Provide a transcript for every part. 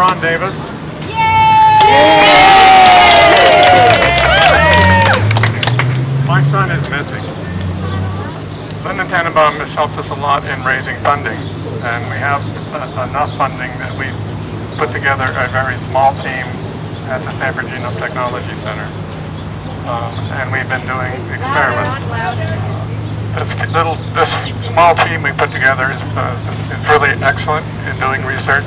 Ron Davis. My son is missing. Lyndon Tannenbaum has helped us a lot in raising funding, and we have enough funding that we've put together a very small team at the Stanford Genome Technology Center. And we've been doing experiments. This small team we put together is really excellent in doing research,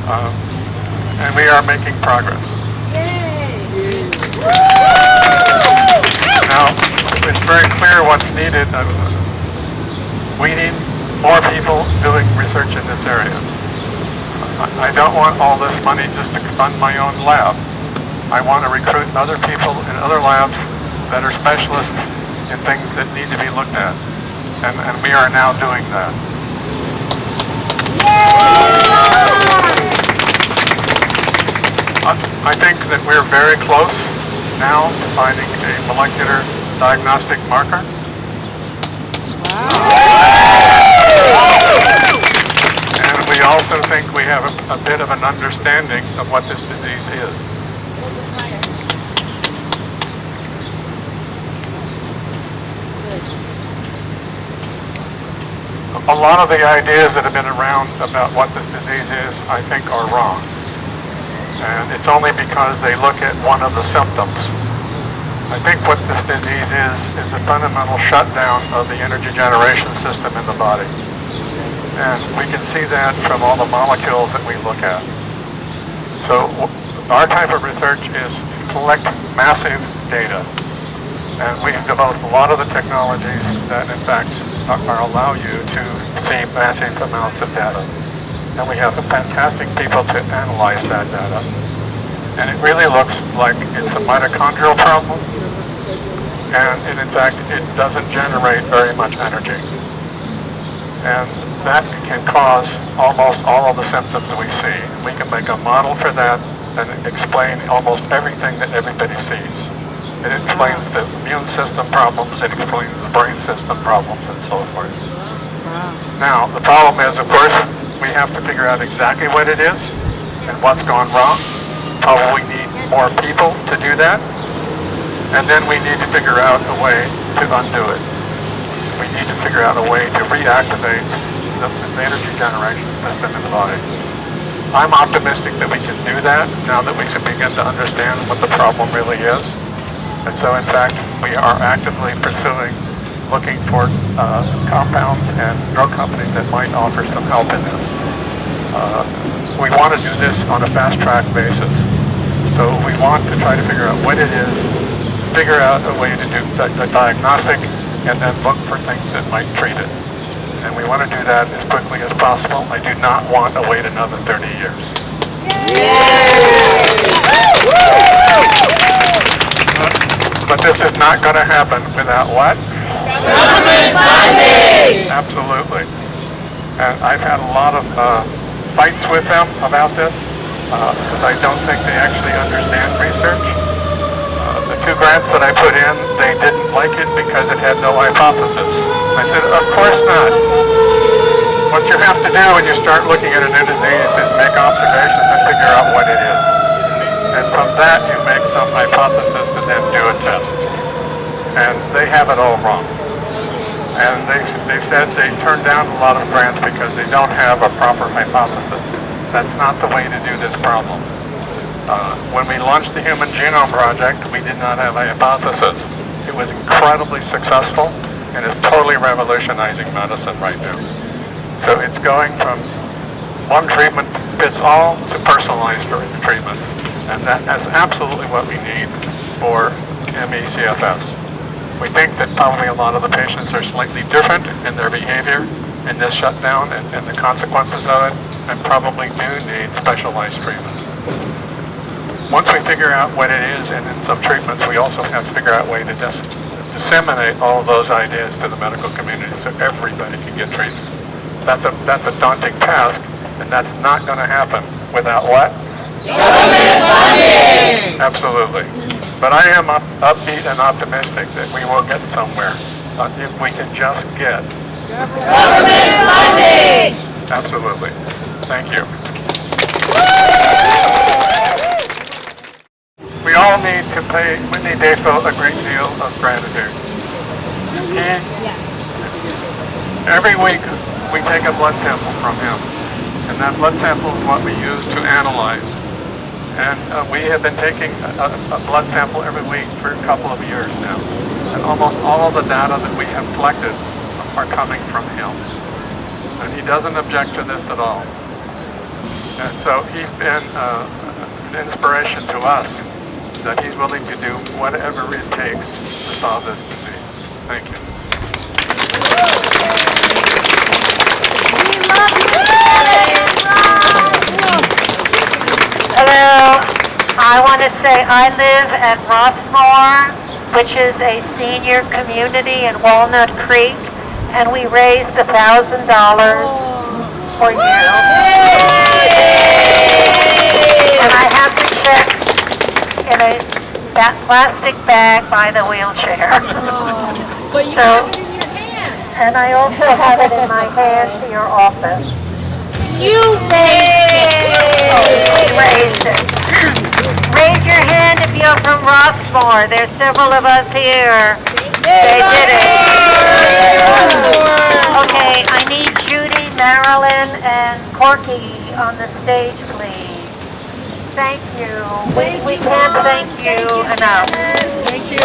and we are making progress. Yay! Now, it's very clear what's needed. We need more people doing research in this area. I don't want all this money just to fund my own lab. I want to recruit other people in other labs that are specialists in things that need to be looked at. And we are now doing that. I think that we're very close now to finding a molecular diagnostic marker. And we also think we have a bit of an understanding of what this disease is. A lot of the ideas that have been around about what this disease is, I think, are wrong. And it's only because they look at one of the symptoms. I think what this disease is the fundamental shutdown of the energy generation system in the body. And we can see that from all the molecules that we look at. So our type of research is to collect massive data. And we've developed a lot of the technologies that, in fact, allow you to see massive amounts of data. And we have some fantastic people to analyze that data. And it really looks like it's a mitochondrial problem. And in fact, it doesn't generate very much energy. And that can cause almost all of the symptoms we see. We can make a model for that and explain almost everything that everybody sees. It explains the immune system problems, it explains the brain system problems, and so forth. Now, the problem is, of course, we have to figure out exactly what it is and what's gone wrong. Probably need more people to do that. And then we need to figure out a way to undo it. We need to figure out a way to reactivate the energy generation system in the body. I'm optimistic that we can do that now that we can begin to understand what the problem really is. And so, in fact, we are actively pursuing, looking for compounds and drug companies that might offer some help in this. We want to do this on a fast-track basis. So we want to try to figure out what it is, figure out a way to do the diagnostic, and then look for things that might treat it. And we want to do that as quickly as possible. I do not want to wait another 30 years. But this is not going to happen without what? Government funding! Absolutely. And I've had a lot of fights with them about this because I don't think they actually understand research. The 2 grants that I put in, they didn't like it because it had no hypothesis. I said, of course not. What you have to do when you start looking at a new disease is make observations and figure out what it is. And from that you make some hypothesis to then do a test. And they have it all wrong. And they said they turned down a lot of grants because they don't have a proper hypothesis. That's not the way to do this problem. When we launched the Human Genome Project, we did not have a hypothesis. It was incredibly successful and is totally revolutionizing medicine right now. So it's going from one treatment fits all to personalized treatments. And that's absolutely what we need for ME/CFS. We think that probably a lot of the patients are slightly different in their behavior in this shutdown and the consequences of it, and probably do need specialized treatment. Once we figure out what it is and in some treatments, we also have to figure out a way to disseminate all of those ideas to the medical community so everybody can get treatment. That's a daunting task, and that's not going to happen without what? Government funding! Absolutely. But I am upbeat and optimistic that we will get somewhere if we can just get Government funding! Absolutely. Thank you. We all need to pay Whitney Dayfield a great deal of gratitude. Every week we take a blood sample from him, and that blood sample is what we use to analyze. And we have been taking a blood sample every week for a couple of years now. And almost all of the data that we have collected are coming from him. And he doesn't object to this at all. And so he's been an inspiration to us, that he's willing to do whatever it takes to solve this disease. Thank you. Hello, I want to say I live at Rossmore, which is a senior community in Walnut Creek, and we raised $1,000 for you. And I have the check in a plastic bag by the wheelchair. But you have it in your hand. And I also have it in my hand to your office. You Raised it. Raise your hand if you're from Rossmore. There's several of us here. They did it. Okay, I need Judy, Marilyn, and Corky on the stage, please. Thank you. We can't thank you enough. Thank you.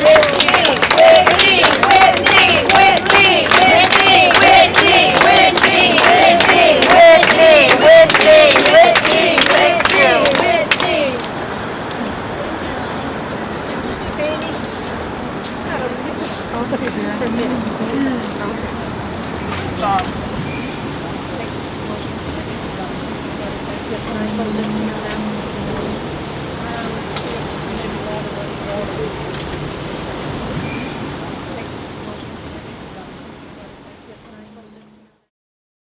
Whitney, Whitney, Whitney, Whitney, Whitney, Whitney, Whitney, Whitney, Whitney, Whitney, Whitney, thank you. Whitney. Stop.